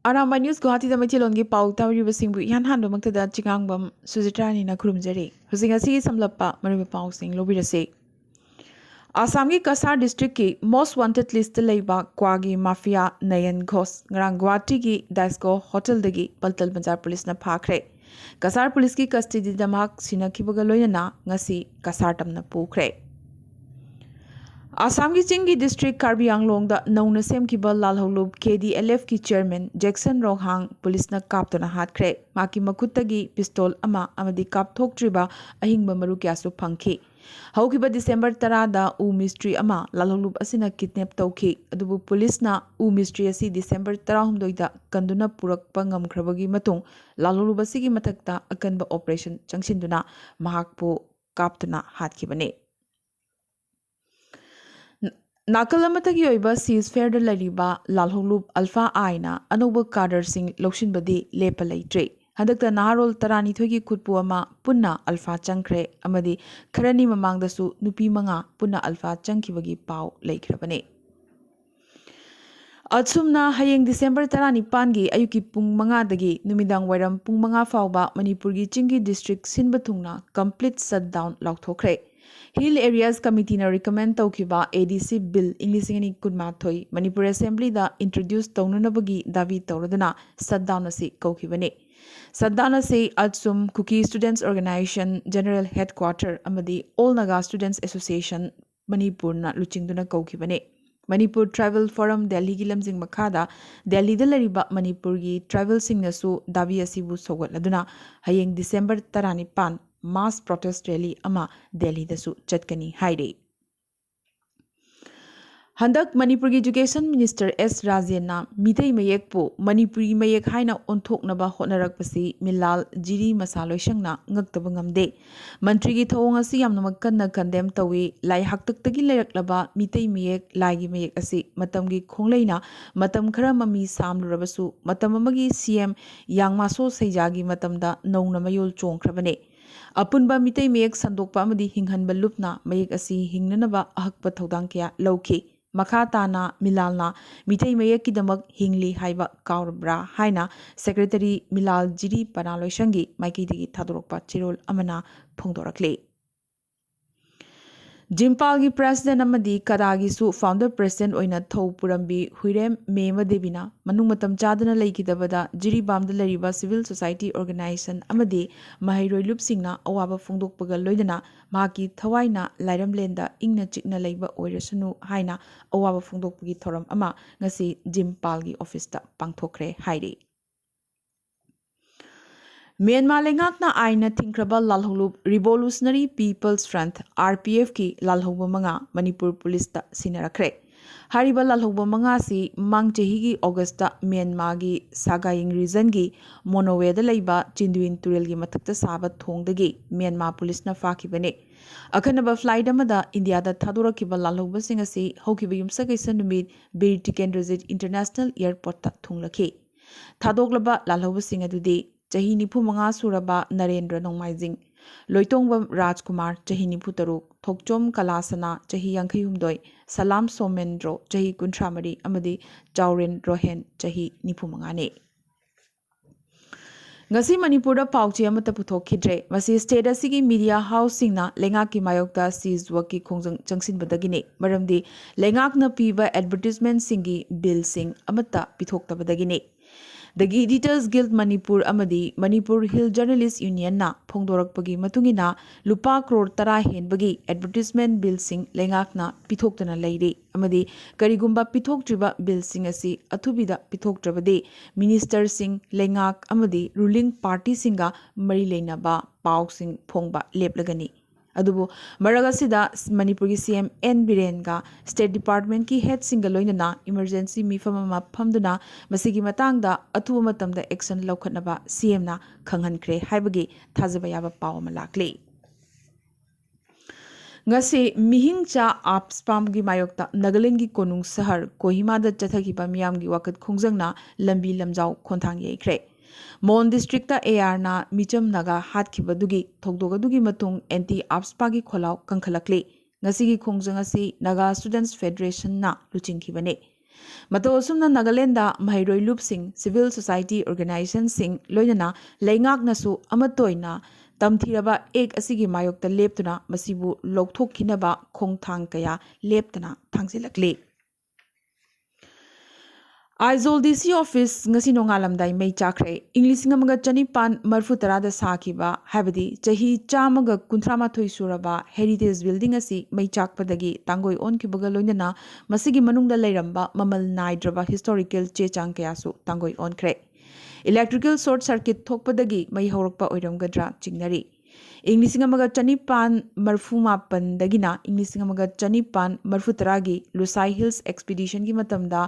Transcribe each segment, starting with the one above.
Arambai News Guwahati da Maitilongi Pau Tauribasingbu Yan Handomaktada Chikangbam Suzitrani na Kurumjari. Husingasi Samlapa Manipuri Pao Sing Lobirase. Assamgi Kasar District ki Most Wanted List Leiba Kwagi Mafia Nayan Ghos Ngarang Guwahati ki Daisco Hotel dagi Paltal Banjar Police na phakre. Kasar Police ki custody damak sinakibaga loyana ngasi Kasar tamna pukre. Assam की चिंगी district Karbi Anglong दा नौना सेमकिबा लालहौलुब KDLF की chairman Jackson रोहांग police न कापतना हातख्रे माकी मखुत्तगी पिस्तौल अमा अमदी कापथोक्ट्रिबा अहिंगबा मरु क्यासु फंखी हौकिबा December 10 दा उ मिस्ट्री अमा लालहौलुब असिना किडनैप तौखी अदुबु पुलिस ना उ मिस्ट्री असि डिसेंबर 19 दा कंदुना पुरकपा ngamkhraबगी मतुंग लालहौलुब असिगी मथक्ता अकनबा ऑपरेशन चंगसिनदुना महाकपु कापतना हातखिबने नाकलमतगी ओइबा सीज फेयर लरिबा लालहौलुब अल्फा आइना अनोब कार्डर सिंह लौशिनबदी लेप लैत्रे हदक्ता नारोल तरानीथोगी खुटपु अमा पुन्ना अल्फा चंख्रे अमदी खरनी ममांगदसु नुपी मंगा पुन्ना अल्फा चंखिबगी पाव लैख्रबने अचुमना हयेंग डिसेंबर 19 गी अयुकी पुंग मंगा दगी नुमिदांग वैरम पुंग मंगा फावबा मणिपुरगी चिंगी डिस्ट्रिक्ट सिनबा थुंगना कंप्लीट शटडाउन लाउथोख्रे Hill Areas Committee na recommend taukiba ADC Bill Englishingani kunmathoi Manipur Assembly da introduce taununabagi davi tauradana shutdown asi kaukibane shutdown asi Atsum Kuki Students Organization General Headquarter amadi All Naga Students Association Manipur na luchingduna kaukibane Manipur Tribal Forum Delhi gi lamjing makhada Delhi da lariba Manipur gi tribal singnasu davi asibu sogotladuna hayeng December 19 mass protest rally ama Delhi dasu chatkani haire Handak Manipur Education Minister S Rajenna Mitei Mayek po Manipuri Mayek haina onthoknaba hotnarakpasi Milal Jiri Masaloishangna ngaktaba ngamde Mantri gi thawong asi yamna makkanna condemn tawi lai haktaktagi leraklaba Mitei Mayek laigi Mayek asi matam gi khongleina matam khara mami samlurabasu matam amagi CM Yangmaso Seijagi matamda nongna mayol chongkhrabane अपुनबा मितै मेयक संदोकपा अमदी हिंगहनबा लुपना मयक असि हिंगननबा अहकपा थौदांग कया लौखि मखा ताना मिलालना मितै मेयक किदमक हिंगली हाइबा काउरब्रा हाइना secretary मिलाल Jiri पनालोइशंगी माइकीदगी थादोरकपा Chirol अमना फोंदोरकले जिम्पाल की प्रेसिडेंट अमदी कदागिसु फाउंडर प्रेसिडेंट ओइना थौ पुरंबी हुइरेम मेमा देबिना मनुंग मतम चादना लेकिदबदा जिरीबाम द लरिबा सिविल सोसाइटी ऑर्गेनाइजेशन अमदी महैरोइ लुपसिंगना अवाबा फोंदोकपगा लोइदना माकी थवाइना लाइरमलेंदा इंगना चिकना लेबा ओइरसनु हाइना अवाबा फोंदोकपगी थोरम अमा ngasi जिम्पाल की ऑफिस ता पांगथोखरे हाइरे Myanmar lengakna aina thingkraba lalholub Revolutionary People's Front RPF ki lalhoba manga Manipur Police ta sinarakre hariba lalhoba manga si mangchehi gi August ta Myanmar gi Sagaying region gi Monowe da leiba Chinduin Turel gi mathakta saba thongdagi Myanmar Police na fakibane akhanaba flight amada India da thadorakiba lalhoba singa si hokiba yumsa kaisa numit Bir Tikendrajit International Airport ta thunglakhi thadoklaba lalhoba singa dudi Chahi nipu manga suraba Narendra Nongmaijing Loitongwam Rajkumar Chahi nipu taruk Thokchom Kalasana Chahi Yankhi Humdoi Salam Somendro Chahi Kuntramari Amadi Jauren Rohen Chahi nipu mangane Ngasi Manipur da pauchi amata puthokidre masi state asigi media house singna lengak ki mayokta seize work ki khongjang changsin badagine maramdi lengak na piba advertisement singi bill sing amata pithokta badagine The Editors Guild Manipur Amadi Manipur Hill Journalist Union na Phongdorakpagi matungina lupa crore tara henbagi advertisement bill sing lengakna pithoktana leire amadi karigumba pithoktriba bill sing asi athubida pithoktrabade minister sing lengak amadi ruling party singa mari leinaba pau sing phongba leplagani adubu maragasida Manipur ki CM N Biren ga State Department ki head single loinana emergency mifamama phamduna masigi matangda athuba matamda action laukhatnaba CM na khanghankre haibagi thajaba yaba pawama lakle ngase mihingcha apspam gi mayokta Nagaland gi konung sahar Kohima da chathagiba miyam gi wakat khongjangna lambi lamjau khonthang yeikre Mon district ta AR na micham naga hatkibadugi thokdogadugi matung anti apspa gi kholau kangkhalakle ngasigi khongjang asi Naga Students Federation na luchingkhibane Matau asumna Nagaland Mahairoi Lupsing, Civil Society Organization Sing, Loinana, Laingak Nasu, Amatoina, Tamthiraba, Egg Asigi Mayok the Leptuna, Masibu, Loktok Kinaba, Kong Tang Kaya, Leptana, Tangsilakli. Aizol DC office ngasi nongalamdai mei chakre English ngamaga chanipan marfutara da sakiba habadi chahi chamaga kuntramathoi suraba heritage building asi mei chakpadagi tangoi onkibaga loinana masigi manungda leiramba mamal naidraba historical chechang kayasu tangoi onkre electrical short circuit thokpadagi mei horakpa oiramgadra chingnari English ngamaga chanipan marfumapan dagina English ngamaga chanipan marfutaragi Lusai Hills expedition gi matamda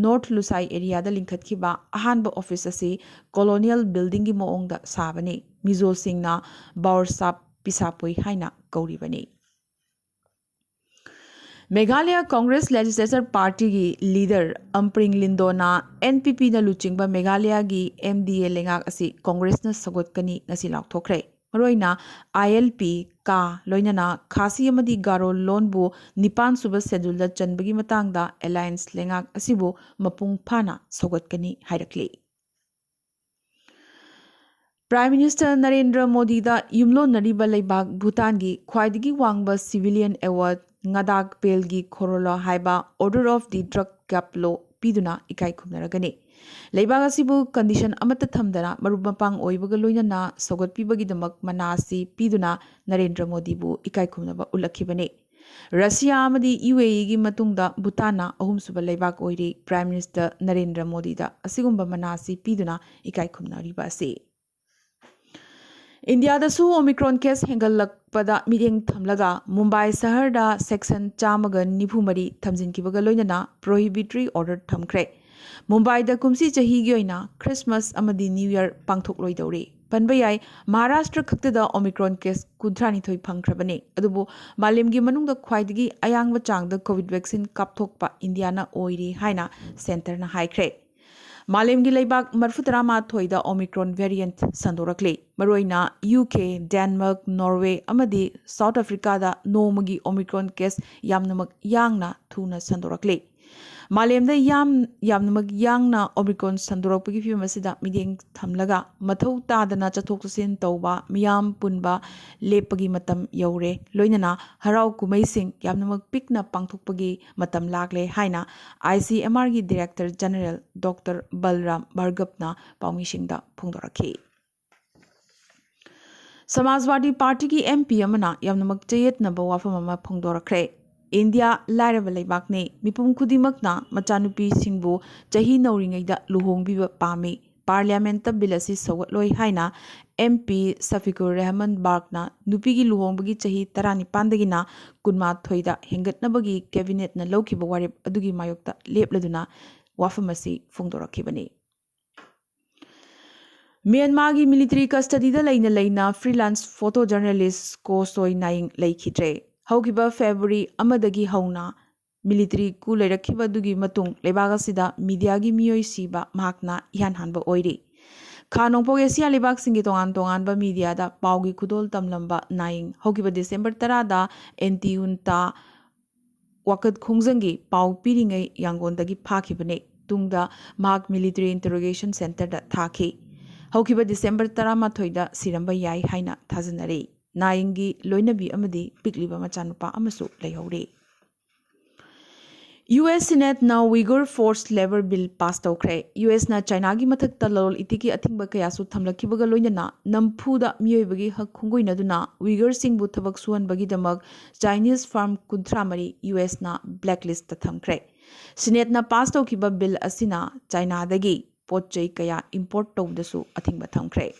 North Lusai area da linkhatkiba ahanba office asi colonial building gi moongda sabani Mizo Singna Baursap Pisapoi haina kauribani Meghalaya Congress Legislature Party gi leader Ampring Lindona NPP na luchingba Meghalaya gi MDA lengak asi Congress na sagotkani ngasi laukthokre Maroina ILP ka loinana khasi amadi garo lonbu nipan suba schedule da chanbagi matangda alliance lengak asibu mapung phana sogatkani hairakli Prime Minister Narendra Modi da yumlo nariba leibak Bhutan gi khwaidigi wangba civilian award ngadak pelgi khorola haiba order of the drug gap law piduna ikai khumnaragani Leibag asibu condition amata thamdana marubapang oibaga loinana sogot pibagi damak manasi piduna Narendra Modi bu ikai khumnaba ulakhibane Russia amadi UAE gi matungda Bhutana ahum suba leibag oiri Prime Minister Narendra Modi da asigumba manasi piduna ikai khumnariba ase India da su Omicron case hengalakpada mideng thamlaga Mumbai sahar da section chamaga nifumari thamjinkibaga loinana prohibitory order thamkre Mumbai da kumsi chahi gi oina Christmas amadi New Year pangthok loi daure panbayai Maharashtra khakta da Omicron case kuntrani thoi phangkhrabane adubu malim gi manung da khwaidigi ayangba chang da COVID vaccine kapthokpa India na oiri haina center na haikre Malim gi leibak marfutarama thoida Omicron variant sandorakle maroina UK Denmark Norway amadi South Africa da nomagi Omicron case yamnamak yangna thuna sandorakle Malemda yamnamak yangna Omicron sandorakpagi fimasida mideng thamlaga mathau tadana chathok chasin tawba miyam punba lepagi matam yaure loinana harau kumaising yamnamak pikna pangthokpagi matam lakle haina ICMR gi Director General Dr. Balram Bhargavna paumisingda phongdorakhi Samajwadi Party ki MP amana yamnamak chayetnaba wafam ama phongdorakre India Larava Leibakne, Mipum Kudimakna, Machanupi Singbu, Jahi Nauringa Luhongbiba Pami, Parliamenta Bilasi Sawat Haina, MP Safikur Rahman Barkna, Nupigi Luhongbagi Chahi Tarani Pandagina, Kunma Thoida, Hingat Nabagi, Cabinet na Loki Bawarib, Adugi Mayokta, Lepladuna, Wafamasi, Fungdorakibani. Myanmar military custody da Laina freelance photojournalist Ko Soy Naing Laikhitre. Haukiba February amadagi hauna military ku leirakhiba dugi matung lebaga sida media gi miyoi siba mahakna ihan hanba oiri Khanongpo Asia lebak singi tongan ba media da paugi khudol tamlamba naing haukiba December 10 da anti junta wakat khungjangi pau piringai yangon-dagi phakibane tungda mahak military interrogation center da thaki haukiba December 13 da siramba yai haina thajanari Naingi Loinabi Amadi, Pikliba Machanupa Amasu, Leihori. US Senate now Uyghur Forced Labor Bill passed okre. US na China gi mathak talol itiki athingba kayasu thamlakibaga loinana namphuda miyoibagi hak khungoinaduna Uyghur singbu thabak suhan bagi damak Chinese farm kuntramari US na blacklist ta thamkre. Senate na pass tawkiba bill asina China dagi potchai kaya import tawdasu athingba thamkre.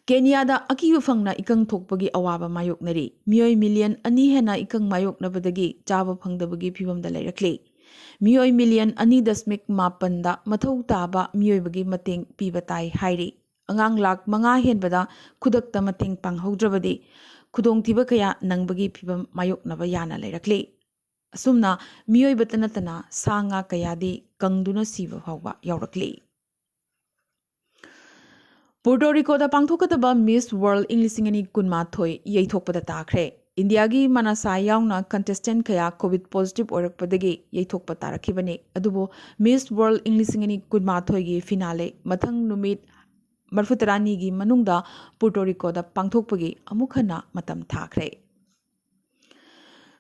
Kenya da akiyu fangna ikang thokpagi awaba mayoknari miyoi million ani hena ikang mayoknabadagi chaba phangdabagi phibamda leirakle miyoi million ani dasmik mapanda mathau taba miyoi bagi mateng pibatai hairi angang lak manga henbada khudakta mateng panghaudrabadi khudong thiba kaya nangbagi phibam mayoknaba yana leirakle asumna miyoi batanatana sanga kayadi kangduna siba phawba yaurakle Puerto Rico da pangthokataba Miss World English Kunma Thoi Yaithokpada Takre. इंडियागी मनसा यावना contestant कया covid positive ओरकपदगी यैथोकप तारखिबने अदुबो Miss World इंग्लिशिंगनी कुदमाथोयगी फिनाले मथंग नुमित मरफुतरानीगी मनुंगदा पुर्टोरिकोदा पांगथोकपगी अमुखना मतम थाखरे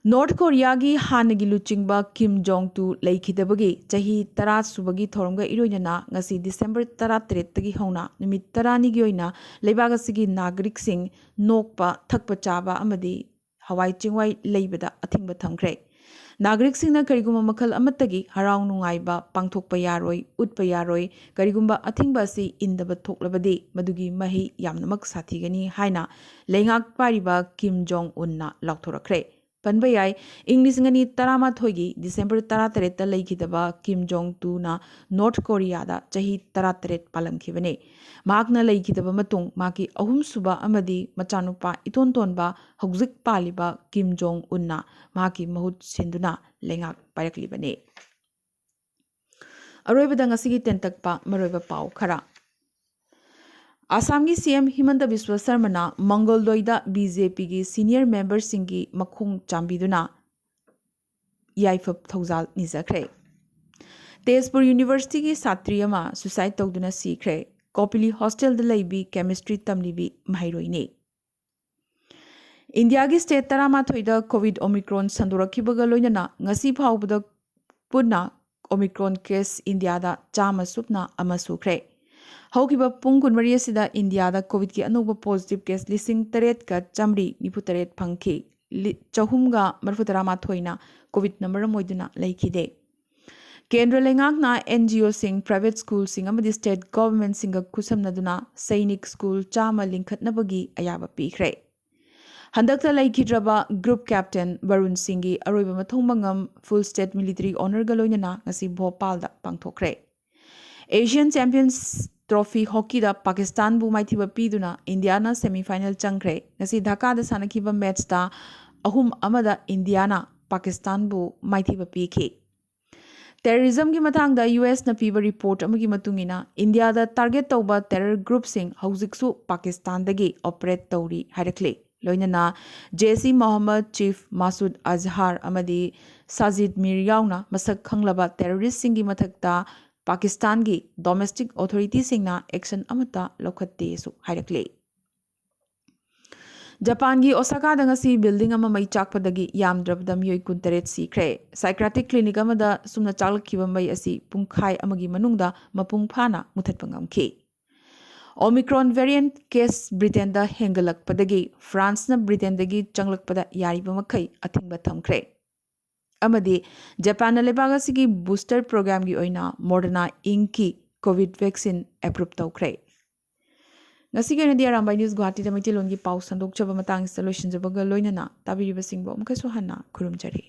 नॉर्थ कोरिया की हानगी लुचिंगबा किम जोंग टू लेखिदबगी चाही 10 सुबगी थोरमगा इरोइना ngasi डिसेंबर 13 तगी होना निमित 10 की ओइना लेबागसिगी नागरिक सिंह नोकपा थकपा चाबा अमदी हवाई चिंगवाई लेबदा अथिंग थमख्रे नागरिक सिंह करिगुम मखल अमतगी हराव नुंगाइबा पांगथोकपा यारोय उतपा यारोय करिगुम अथिंग से इंदब थोकलबदे मदुगी मही यामनमक साथीगनी हाइना लेंगाक पारिबा किम जोंग उन्ना लाउथोरख्रे पनबा याय इंग्लिशिंगनी 13 डिसेंबर 13 लेखिदबा किम जोंग टूना नॉर्थ कोरियादा चाही 13 पालमखिबने माकना लेखिदबा मतुंग माकी अहुमसुबा अमदी मचानुपा इतोनतोनबा हौजिक पालिबा किम जोंग उन्ना माकी महुत सिंदुना लेंगाक पायरकलिबने अरोइबदा ngasiगी तेंतकपा मरोइबा पाव खरा आसाम की सीएम हिमंत बिस्वा शर्मा मंगलदोइदा बीजेपी की सीनियर मेंबर सिंगी मखोंग चांबीदुना याइफब थौजाल निजख्रे तेजपुर यूनिवर्सिटी की छात्री अमा सुसाइड तौदुना सीख्रे कोपिली हॉस्टल लेबी केमिस्ट्री तमलीबी महरोइने इंडिया की स्टेट 13 कोविड ओमिक्रॉन संदोरखिबगा लोइनना ngasi फाउबदा पुन्ना ओमिक्रॉन केस इंडिया दा चामा सुपना अमा सुख्रे हौकिबा पुंग कुनमरी असिदा इंडिया दा कोविड की अनोबा पॉजिटिव केस लिसिंग 8 का चमरी 93 फंखी चहुमगा मरफुतरामाथोइना कोविड नंबर मोइदुना लेखिदे केंद्र लेंगाकना एनजीओ सिंग प्राइवेट स्कूल सिंग अमदी स्टेट गवर्नमेंट सिंग खुसमनदुना सैनिक स्कूल चामा लिंखतनबगी अयाबा पीख्रे हंदकता लेखिद्रबा ग्रुप कैप्टन वरुण सिंगी अरोइबा मथोंमंगम फुल स्टेट मिलिट्री ऑनर गलोइना ngasi भोपाल दा पांगथोख्रे एशियन चैंपियंस ट्रॉफी हॉकी दा पाकिस्तान बु माइथिबा पीदुना इंडिया ना सेमीफाइनल चंख्रे ngasi ढाका दा सानखिबा मैच दा अहुम अमदा इंडिया ना पाकिस्तान बु माइथिबा पीखे टेररिज्म की मतांगदा यूएस ना पीबा रिपोर्ट अमगी मतुंगिना इंडिया दा टारगेट तौबा टेरर ग्रुप सिंग हौजिकसु पाकिस्तान दगी ऑपरेट तौरी हाइरक्ले लोइनना जेसी मोहम्मद चीफ मासूद अजहर अमदी साजिद मीर याउना मसक खंगलबा टेररिस्ट सिंगी मथक्ता पाकिस्तान की डोमेस्टिक ऑथोरिटी सिंगना एक्शन अमता लौखत्ते सु हाइरक्ले जापान की ओसाका दंगसी बिल्डिंग अमा मई चाकपदगी यामद्रबदा मियोय 19 सीख्रे साइक्रेटिक क्लिनिक अमदा सुमना चालखिबा मई असि पुंखाय अमगी मनुंगदा मपुंग फाना मुथतपा ngamkhi omicron variant case Britain दा हेंगलकपदगी फ्रांस ना ब्रिटेन दगी चंगलकपदा यारिबा मखै अथिंगबा थमख्रे अमदी जापान लेबागसिगी बूस्टर प्रोग्राम की ओइना मॉडर्ना इंक की कोविड वैक्सीन एप्रूव तौख्रे ngasi gena dia Arambai News Guwahati da maitilon gi paw sandok chaba matang installation jabaga loinana tabiriba singbo amkaisu hanna khurumjari